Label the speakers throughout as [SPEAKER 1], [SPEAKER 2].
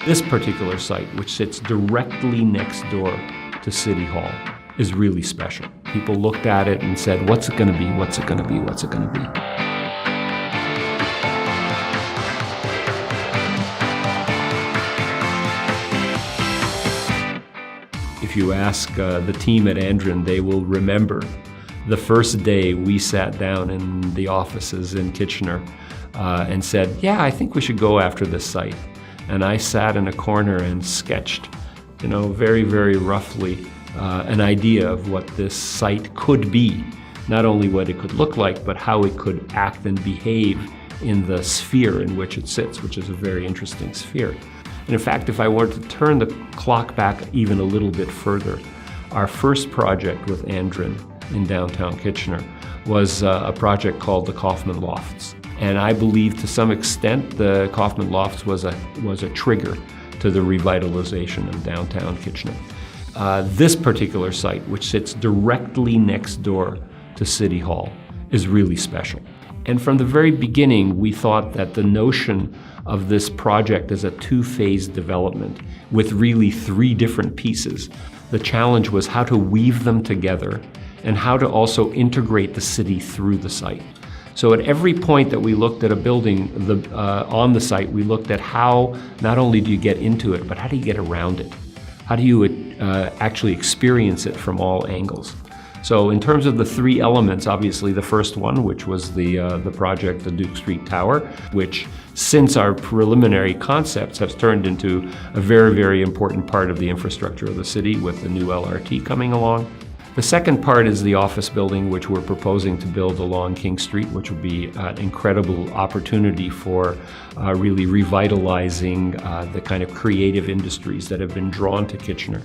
[SPEAKER 1] This particular site, which sits directly next door to City Hall, is really special. People looked at it and said, what's it going to be? What's it going to be? What's it going to be? If you ask the team at Andren, they will remember the first day we sat down in the offices in Kitchener and said, yeah, I think we should go after this site. And I sat in a corner and sketched, very, very roughly an idea of what this site could be. Not only what it could look like, but how it could act and behave in the sphere in which it sits, which is a very interesting sphere. And in fact, if I were to turn the clock back even a little bit further, our first project with Andren in downtown Kitchener was a project called the Kaufman Lofts. And I believe to some extent the Kaufman Lofts was a trigger to the revitalization of downtown Kitchener. This particular site, which sits directly next door to City Hall, is really special. And from the very beginning, we thought that the notion of this project as a two-phase development with really three different pieces, the challenge was how to weave them together and how to also integrate the city through the site. So at every point that we looked at a building on the site, we looked at how not only do you get into it, but how do you get around it? How do you actually experience it from all angles? So in terms of the three elements, obviously the first one, which was the project, the Duke Street Tower, which since our preliminary concepts has turned into a very, very important part of the infrastructure of the city with the new LRT coming along. The second part is the office building, which we're proposing to build along King Street, which will be an incredible opportunity for really revitalizing the kind of creative industries that have been drawn to Kitchener,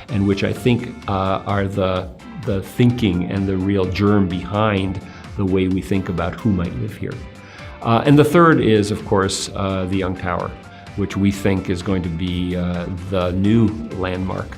[SPEAKER 1] and which I think are the thinking and the real germ behind the way we think about who might live here. And the third is, of course, the Young Tower, which we think is going to be the new landmark